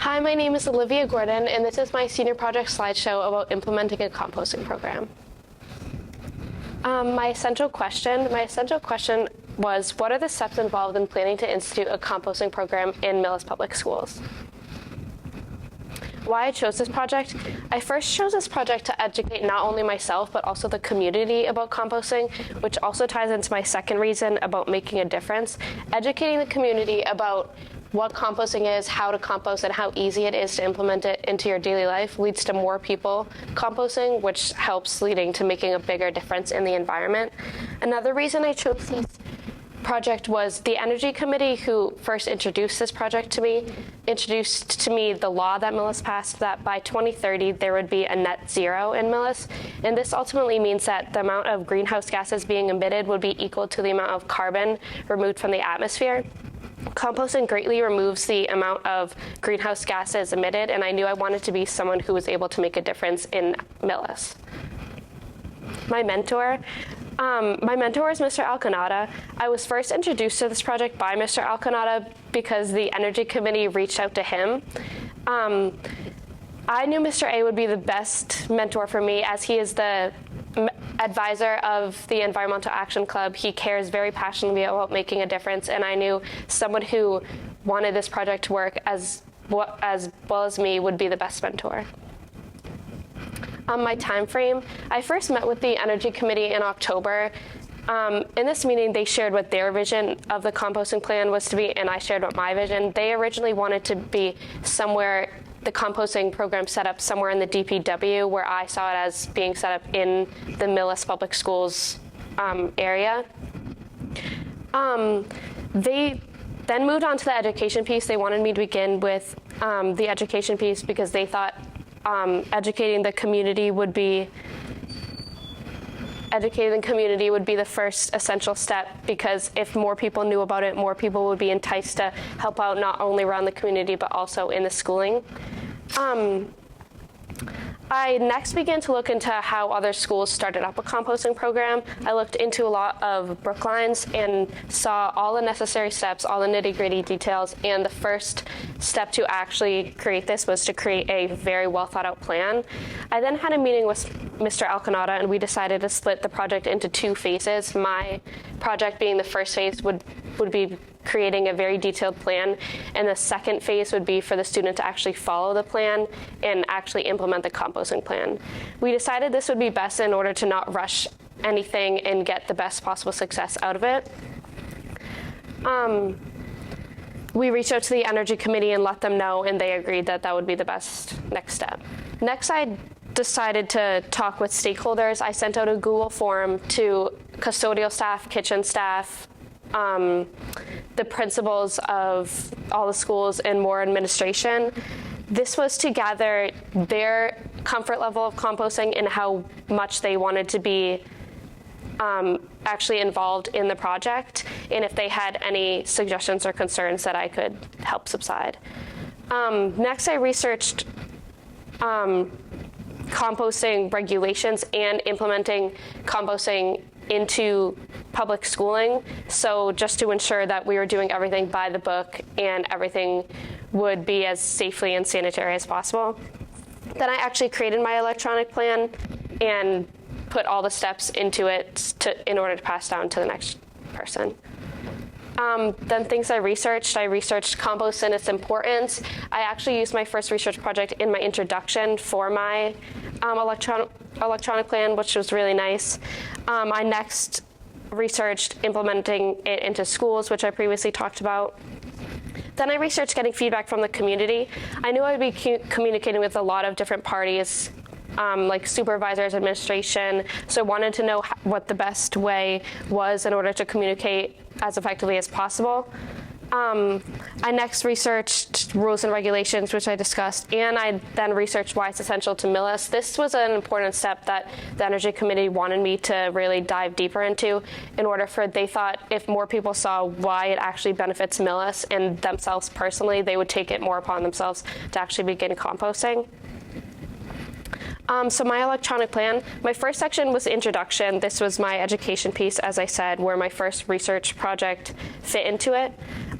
Hi, my name is Alivia Gordon, and this is my senior project slideshow about implementing a composting program. My essential question was, what are the steps involved in planning to institute a composting program in Millis Public Schools? Why I chose this project? I first chose this project to educate not only myself, but also the community about composting, which also ties into my second reason about making a difference. Educating the community about what composting is, how to compost, and how easy it is to implement it into your daily life leads to more people composting, which helps leading to making a bigger difference in the environment. Another reason I chose this project was the Energy Committee, who first introduced this project to me, introduced to me the law that Millis passed that by 2030 there would be a net zero in Millis. And this ultimately means that the amount of greenhouse gases being emitted would be equal to the amount of carbon removed from the atmosphere. Composting greatly removes the amount of greenhouse gases emitted, and I knew I wanted to be someone who was able to make a difference in Millis. My mentor is Mr. Alcanada. I was first introduced to this project by Mr. Alcanada because the Energy Committee reached out to him. I knew Mr. A would be the best mentor for me, as he is the advisor of the Environmental Action Club. He cares very passionately about making a difference, and I knew someone who wanted this project to work as well as me would be the best mentor. My time frame, I first met with the Energy Committee in October. In this meeting, they shared what their vision of the composting plan was to be, and I shared what my vision. They originally wanted to be somewhere, the composting program set up somewhere in the DPW, where I saw it as being set up in the Millis Public Schools area. They then moved on to the education piece. They wanted me to begin with the education piece because they thought educating the community would be the first essential step, because if more people knew about it, more people would be enticed to help out not only around the community but also in the schooling. I next began to look into how other schools started up a composting program. I looked into a lot of Brooklines and saw all the necessary steps, all the nitty-gritty details, and the first step to actually create this was to create a very well thought out plan. I then had a meeting with Mr. Alcanada, and we decided to split the project into two phases. My project being the first phase would be creating a very detailed plan, and the second phase would be for the student to actually follow the plan and actually implement the composting plan. We decided this would be best in order to not rush anything and get the best possible success out of it. We reached out to the Energy Committee and let them know, and they agreed that that would be the best next step. Next, I decided to talk with stakeholders. I sent out a Google form to custodial staff, kitchen staff, the principals of all the schools, and more administration. This was to gather their comfort level of composting and how much they wanted to be actually involved in the project, and if they had any suggestions or concerns that I could help subside. Next, I researched composting regulations and implementing composting into public schooling, so just to ensure that we were doing everything by the book and everything would be as safely and sanitary as possible. Then I actually created my electronic plan and put all the steps into it in order to pass down to the next person. Then things I researched compost and its importance. I actually used my first research project in my introduction for my electronic plan, which was really nice. I next researched implementing it into schools, which I previously talked about. Then I researched getting feedback from the community. I knew I would be communicating with a lot of different parties, like supervisors, administration, so I wanted to know what the best way was in order to communicate as effectively as possible. I next researched rules and regulations, which I discussed, and I then researched why it's essential to Millis. This was an important step that the Energy Committee wanted me to really dive deeper into in order for, they thought if more people saw why it actually benefits Millis and themselves personally, they would take it more upon themselves to actually begin composting. So my electronic plan, my first section was introduction. This was my education piece, as I said, where my first research project fit into it.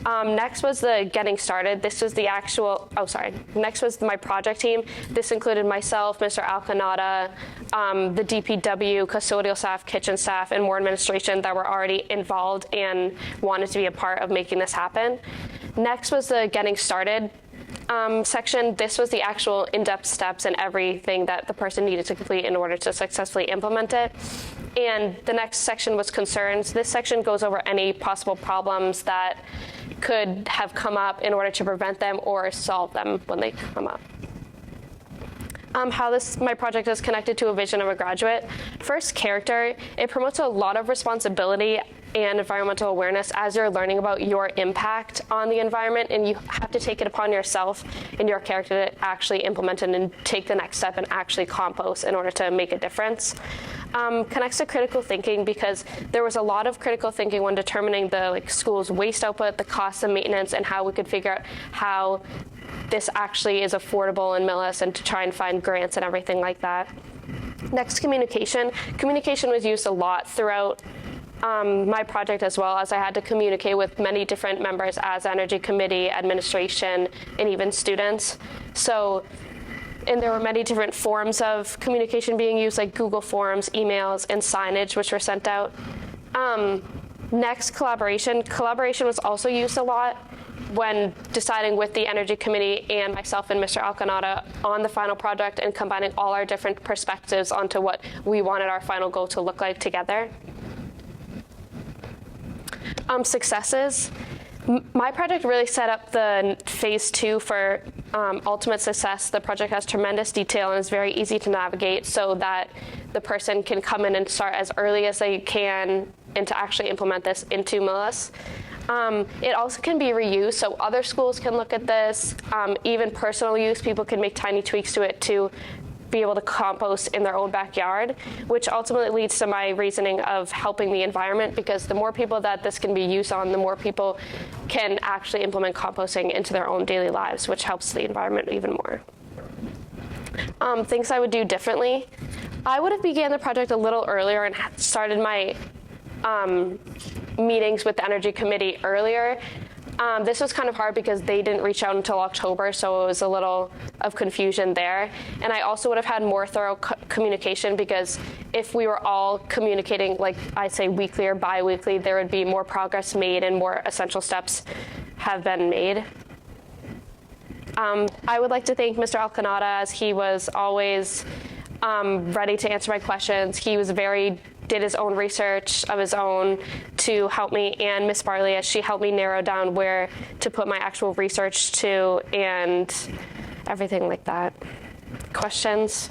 Next was the getting started. This was the next was my project team. This included myself, Mr. Alcanada, the DPW, custodial staff, kitchen staff, and more administration that were already involved and wanted to be a part of making this happen. Next was the getting started section. This was the actual in-depth steps and everything that the person needed to complete in order to successfully implement it. And the next section was concerns. This section goes over any possible problems that could have come up in order to prevent them or solve them when they come up. How my project is connected to a vision of a graduate. First, character. It promotes a lot of responsibility and environmental awareness as you're learning about your impact on the environment, and you have to take it upon yourself in your character to actually implement it and take the next step and actually compost in order to make a difference. Connects to critical thinking because there was a lot of critical thinking when determining the school's waste output, the cost of maintenance, and how we could figure out how this actually is affordable in Millis and to try and find grants and everything like that. Next, communication. Communication was used a lot throughout my project as well, as I had to communicate with many different members as Energy Committee, administration, and even students. And there were many different forms of communication being used, like Google Forms, emails, and signage, which were sent out. Next, collaboration. Collaboration was also used a lot when deciding with the Energy Committee and myself and Mr. Alcanada on the final project and combining all our different perspectives onto what we wanted our final goal to look like together. Successes. My project really set up the phase 2 for ultimate success. The project has tremendous detail and is very easy to navigate so that the person can come in and start as early as they can and to actually implement this into Millis. It also can be reused, so other schools can look at this. Even personal use, people can make tiny tweaks to it to be able to compost in their own backyard, which ultimately leads to my reasoning of helping the environment, because the more people that this can be used on, the more people can actually implement composting into their own daily lives, which helps the environment even more. Things I would do differently. I would have began the project a little earlier and started my meetings with the Energy Committee earlier. This was kind of hard because they didn't reach out until October, so it was a little of confusion there. And I also would have had more thorough communication, because if we were all communicating, like I say, weekly or bi-weekly, there would be more progress made and more essential steps have been made. I would like to thank Mr. Alcanada, as he was always ready to answer my questions. He was did his own research of his own to help me, and Miss Barley, as she helped me narrow down where to put my actual research to and everything like that. Questions?